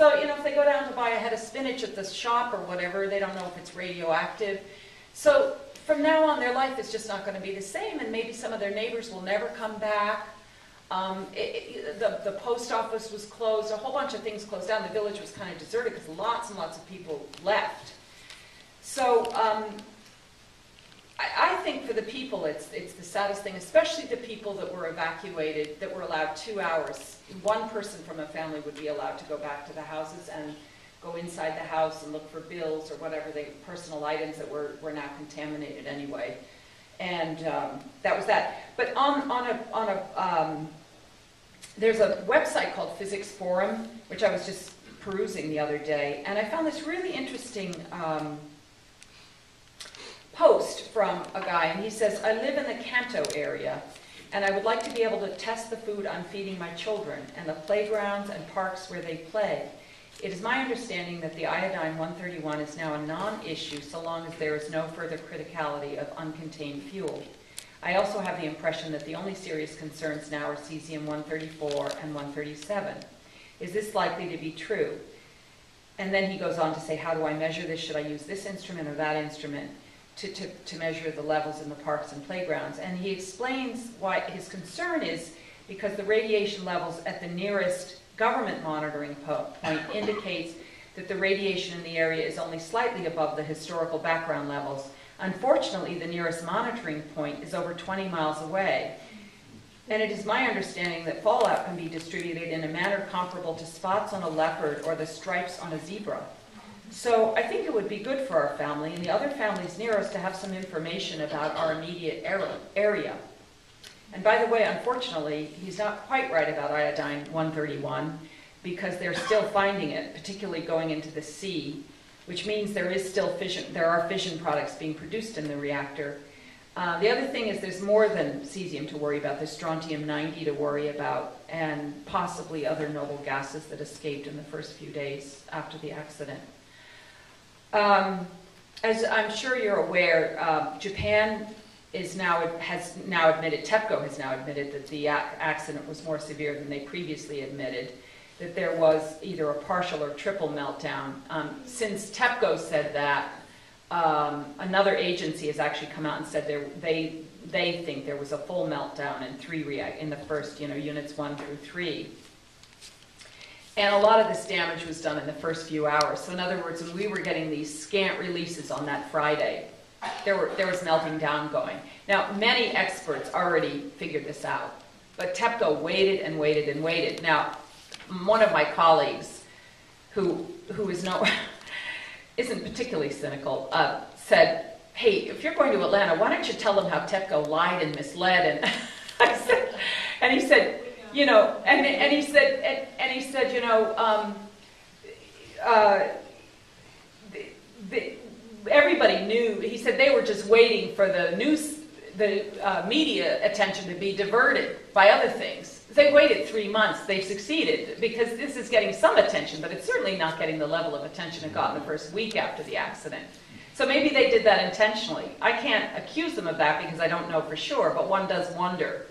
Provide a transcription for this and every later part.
So, you know, if they go down to buy a head of spinach at the shop or whatever, they don't know if it's radioactive. So from now on, their life is just not going to be the same, and maybe some of their neighbors will never come back. The post office was closed, a whole bunch of things closed down. The village was kind of deserted because lots and lots of people left. So I think for the people, it's the saddest thing, especially the people that were evacuated, that were allowed 2 hours. One person from a family would be allowed to go back to the houses and go inside the house and look for bills or whatever, personal items that were now contaminated anyway. And that was that. But there's a website called Physics Forum, which I was just perusing the other day, and I found this really interesting post from a guy, and he says, I live in the Kanto area, and I would like to be able to test the food I'm feeding my children and the playgrounds and parks where they play. It is my understanding that the iodine-131 is now a non-issue so long as there is no further criticality of uncontained fuel. I also have the impression that the only serious concerns now are cesium-134 and 137. Is this likely to be true? And then he goes on to say, how do I measure this? Should I use this instrument or that instrument to measure the levels in the parks and playgrounds? And he explains why his concern is because the radiation levels at the nearest government monitoring point indicates that the radiation in the area is only slightly above the historical background levels. Unfortunately, the nearest monitoring point is over 20 miles away. And it is my understanding that fallout can be distributed in a manner comparable to spots on a leopard or the stripes on a zebra. So I think it would be good for our family and the other families near us to have some information about our immediate area. And by the way, unfortunately, he's not quite right about iodine-131 because they're still finding it, particularly going into the sea, which means there are fission products being produced in the reactor. The other thing is there's more than cesium to worry about. There's strontium-90 to worry about, and possibly other noble gases that escaped in the first few days after the accident. As I'm sure you're aware, Japan has now admitted, TEPCO has now admitted that the accident was more severe than they previously admitted, that there was either a partial or triple meltdown. Since TEPCO said that, another agency has actually come out and said they think there was a full meltdown in the first, units 1 through 3. And a lot of this damage was done in the first few hours. So in other words, when we were getting these scant releases on that Friday, there was melting down going. Now, many experts already figured this out, but TEPCO waited and waited and waited. Now, one of my colleagues, who isn't particularly cynical, said, hey, if you're going to Atlanta, why don't you tell them how TEPCO lied and misled? And he said, everybody knew. He said they were just waiting for the media attention to be diverted by other things. They waited 3 months. They've succeeded because this is getting some attention, but it's certainly not getting the level of attention it got in the first week after the accident. So maybe they did that intentionally. I can't accuse them of that because I don't know for sure, but one does wonder.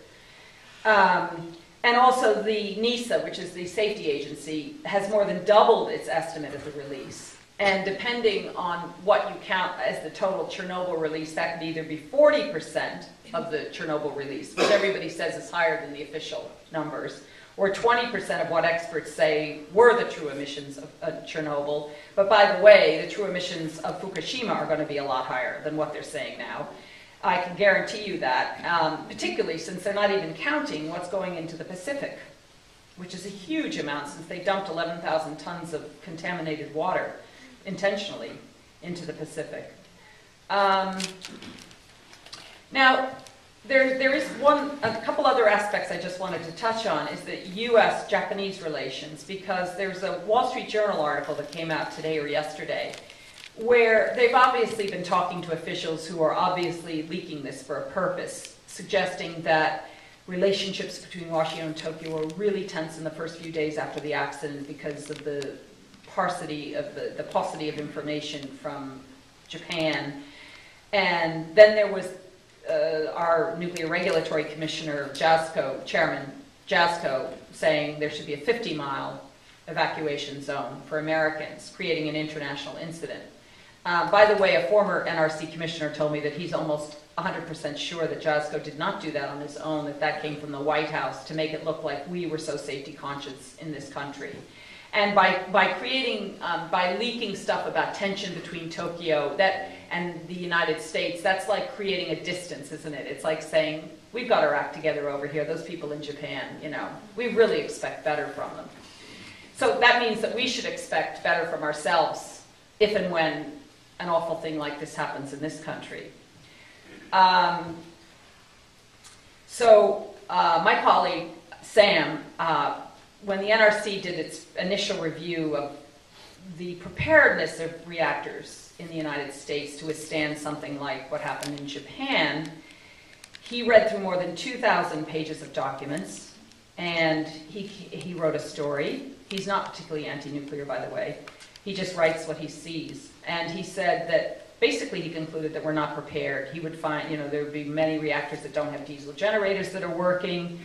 And also the NISA, which is the safety agency, has more than doubled its estimate of the release. And depending on what you count as the total Chernobyl release, that could either be 40% of the Chernobyl release, which everybody says is higher than the official numbers, or 20% of what experts say were the true emissions of Chernobyl. But by the way, the true emissions of Fukushima are going to be a lot higher than what they're saying now. I can guarantee you that, particularly since they're not even counting what's going into the Pacific, which is a huge amount since they dumped 11,000 tons of contaminated water intentionally into the Pacific. Now, there is a couple other aspects I just wanted to touch on is the U.S.-Japanese relations, because there's a Wall Street Journal article that came out today or yesterday where they've obviously been talking to officials who are obviously leaking this for a purpose, suggesting that relationships between Washington and Tokyo were really tense in the first few days after the accident because of the paucity of information from Japan. And then there was our Nuclear Regulatory Commissioner, Chairman Jasko, saying there should be a 50-mile evacuation zone for Americans, creating an international incident. By the way, a former NRC commissioner told me that he's almost 100% sure that JASCO did not do that on his own, that came from the White House to make it look like we were so safety conscious in this country. And by creating, by leaking stuff about tension between Tokyo and the United States, that's like creating a distance, isn't it? It's like saying, we've got our act together over here, those people in Japan, you know, we really expect better from them. So that means that we should expect better from ourselves if and when an awful thing like this happens in this country. My colleague, Sam, when the NRC did its initial review of the preparedness of reactors in the United States to withstand something like what happened in Japan, he read through more than 2,000 pages of documents, and he wrote a story. He's not particularly anti-nuclear, by the way. He just writes what he sees. And he said that basically he concluded that we're not prepared. He would find, you know, there would be many reactors that don't have diesel generators that are working.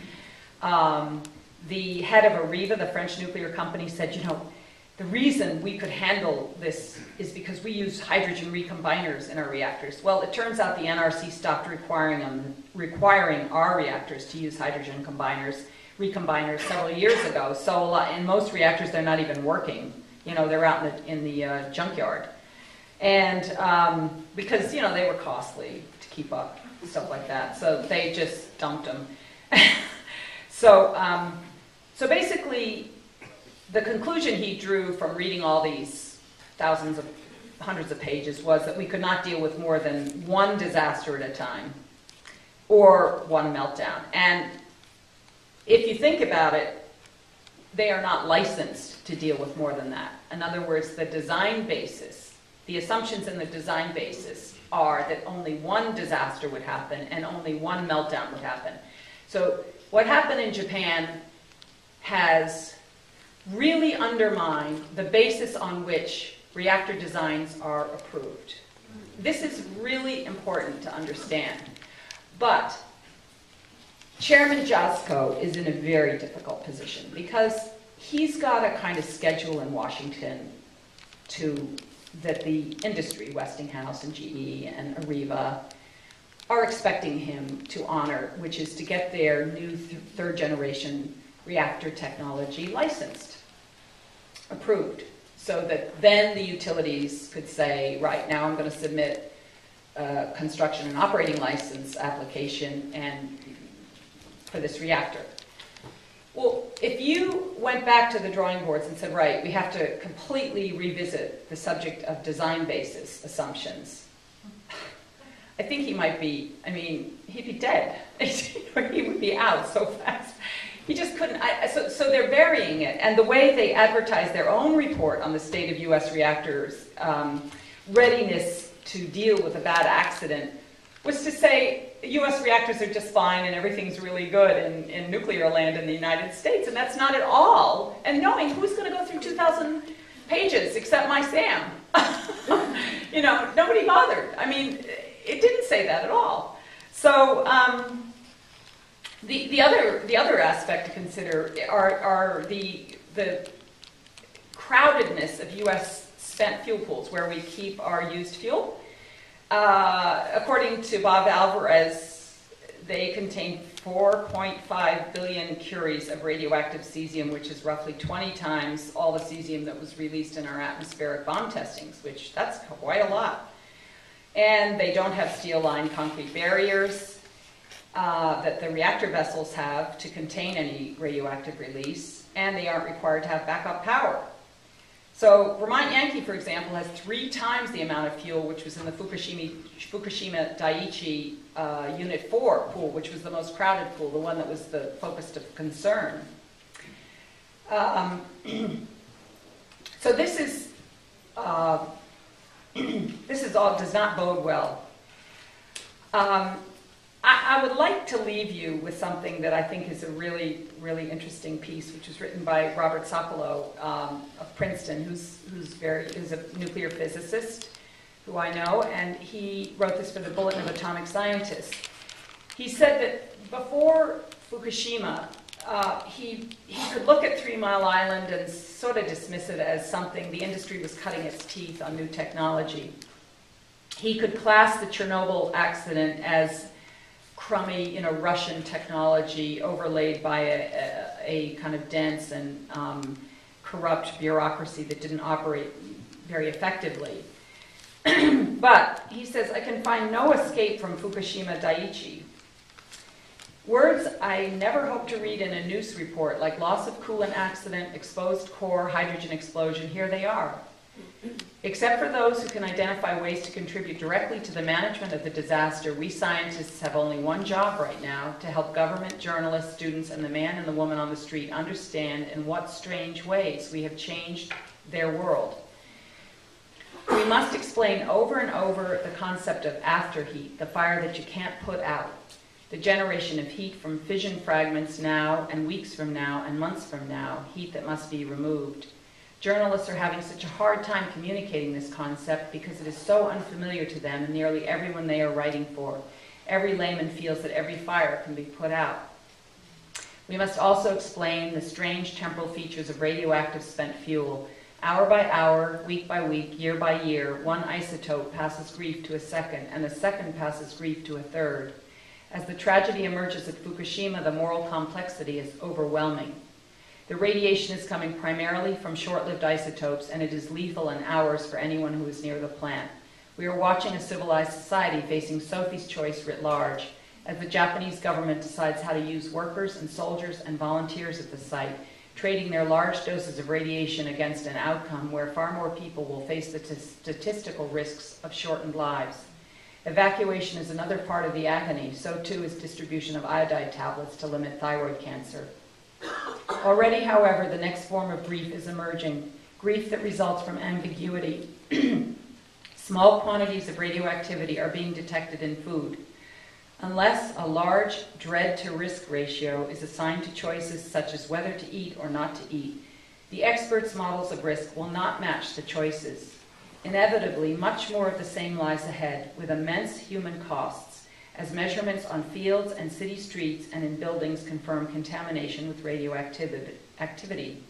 The head of Areva, the French nuclear company, said, you know, the reason we could handle this is because we use hydrogen recombiners in our reactors. Well, it turns out the NRC stopped requiring our reactors to use hydrogen recombiners several years ago. So in most reactors, they're not even working. You know, they're out in the junkyard. And because, you know, they were costly to keep up, stuff like that. So they just dumped them. So basically, the conclusion he drew from reading all these hundreds of pages was that we could not deal with more than one disaster at a time or one meltdown. And if you think about it, they are not licensed to deal with more than that. In other words, the design basis, the assumptions in the design basis are that only one disaster would happen and only one meltdown would happen. So what happened in Japan has really undermined the basis on which reactor designs are approved. This is really important to understand. But Chairman JASCO is in a very difficult position because he's got a kind of schedule in Washington that the industry, Westinghouse and GE and Areva, are expecting him to honor, which is to get their new third generation reactor technology licensed, approved, so that then the utilities could say, right, now I'm going to submit a construction and operating license application and for this reactor. Well, if you went back to the drawing boards and said, right, we have to completely revisit the subject of design basis assumptions, I think he might be, I mean, he'd be dead. He would be out so fast. He just couldn't, so they're burying it. And the way they advertise their own report on the state of US reactors' readiness to deal with a bad accident was to say US reactors are just fine and everything's really good in nuclear land in the United States. And that's not at all. And knowing who's going to go through 2,000 pages except my Sam. You know, nobody bothered. I mean, it didn't say that at all. So the other aspect to consider are the crowdedness of U.S. spent fuel pools, where we keep our used fuel. According to Bob Alvarez, they contain 4.5 billion curies of radioactive cesium, which is roughly 20 times all the cesium that was released in our atmospheric bomb testings, which that's quite a lot. And they don't have steel-lined concrete barriers that the reactor vessels have to contain any radioactive release, and they aren't required to have backup power. So Vermont Yankee, for example, has 3 times the amount of fuel which was in the Fukushima Daiichi Unit 4 pool, which was the most crowded pool, the one that was the focus of concern. So this is all does not bode well. I would like to leave you with something that I think is a really, really interesting piece, which was written by Robert Sokolow of Princeton, who's a nuclear physicist, who I know, and he wrote this for the Bulletin of Atomic Scientists. He said that before Fukushima, he could look at 3 Mile Island and sort of dismiss it as something the industry was cutting its teeth on new technology. He could class the Chernobyl accident as crummy, Russian technology overlaid by a kind of dense and corrupt bureaucracy that didn't operate very effectively. But he says, I can find no escape from Fukushima Daiichi. Words I never hoped to read in a news report, like loss of coolant accident, exposed core, hydrogen explosion, here they are. Except for those who can identify ways to contribute directly to the management of the disaster, we scientists have only one job right now: to help government, journalists, students, and the man and the woman on the street understand in what strange ways we have changed their world. We must explain over and over the concept of afterheat, the fire that you can't put out, the generation of heat from fission fragments now and weeks from now and months from now, heat that must be removed. Journalists are having such a hard time communicating this concept because it is so unfamiliar to them and nearly everyone they are writing for. Every layman feels that every fire can be put out. We must also explain the strange temporal features of radioactive spent fuel. Hour by hour, week by week, year by year, one isotope passes grief to a second, and a second passes grief to a third. As the tragedy emerges at Fukushima, the moral complexity is overwhelming. The radiation is coming primarily from short-lived isotopes, and it is lethal in hours for anyone who is near the plant. We are watching a civilized society facing Sophie's choice writ large, as the Japanese government decides how to use workers and soldiers and volunteers at the site, trading their large doses of radiation against an outcome where far more people will face the statistical risks of shortened lives. Evacuation is another part of the agony, so too is distribution of iodide tablets to limit thyroid cancer. Already, however, the next form of grief is emerging, grief that results from ambiguity. Small quantities of radioactivity are being detected in food. Unless a large dread-to-risk ratio is assigned to choices such as whether to eat or not to eat, the experts' models of risk will not match the choices. Inevitably, much more of the same lies ahead, with immense human costs, as measurements on fields and city streets and in buildings confirm contamination with radioactivity.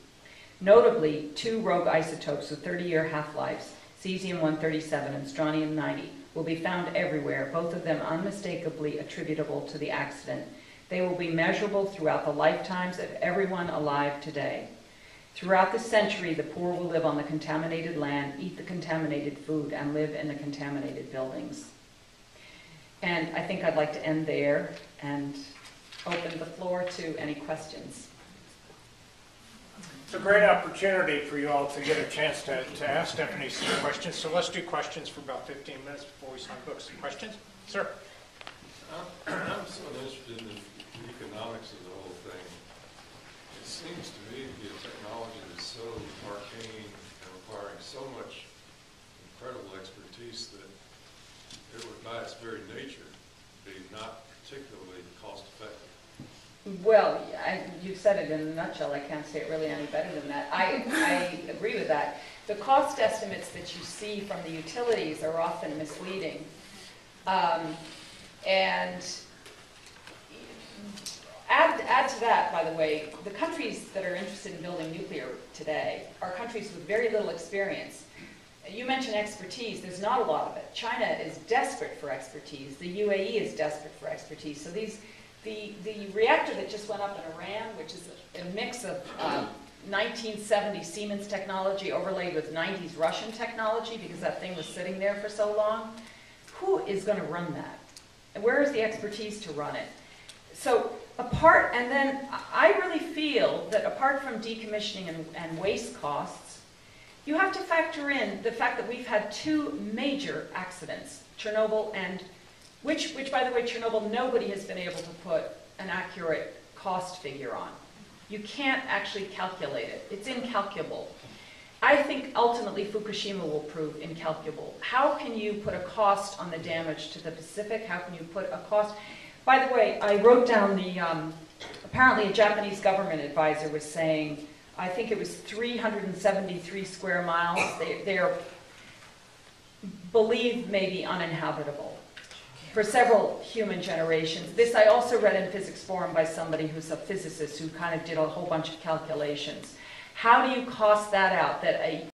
Notably, 2 rogue isotopes with 30-year half-lives, cesium-137 and strontium-90, will be found everywhere, both of them unmistakably attributable to the accident. They will be measurable throughout the lifetimes of everyone alive today. Throughout the century, the poor will live on the contaminated land, eat the contaminated food, and live in the contaminated buildings. And I think I'd like to end there and open the floor to any questions. It's a great opportunity for you all to get a chance to ask Stephanie some questions. So let's do questions for about 15 minutes before we sign books. Questions? Sir? I'm so interested in the economics of the whole thing. It seems to me to be a technology that's so arcane and requiring so much incredible expertise that it would, by its very nature, be not particularly cost effective. Well, you've said it in a nutshell. I can't say it really any better than that. I agree with that. The cost estimates that you see from the utilities are often misleading. And add to that, by the way, the countries that are interested in building nuclear today are countries with very little experience. You mentioned expertise. There's not a lot of it. China is desperate for expertise. The UAE is desperate for expertise. So the reactor that just went up in Iran, which is a mix of 1970 Siemens technology overlaid with 90s Russian technology, because that thing was sitting there for so long, who is going to run that? And where is the expertise to run it? So and then I really feel that apart from decommissioning and waste costs, you have to factor in the fact that we've had 2 major accidents, Chernobyl and which, by the way, Chernobyl, nobody has been able to put an accurate cost figure on. You can't actually calculate it. It's incalculable. I think ultimately Fukushima will prove incalculable. How can you put a cost on the damage to the Pacific? How can you put a cost? By the way, I wrote down apparently a Japanese government advisor was saying, I think it was 373 square miles. They're believed maybe uninhabitable. for several human generations. This I also read in Physics Forum by somebody who's a physicist who kind of did a whole bunch of calculations. How do you cost that out, that a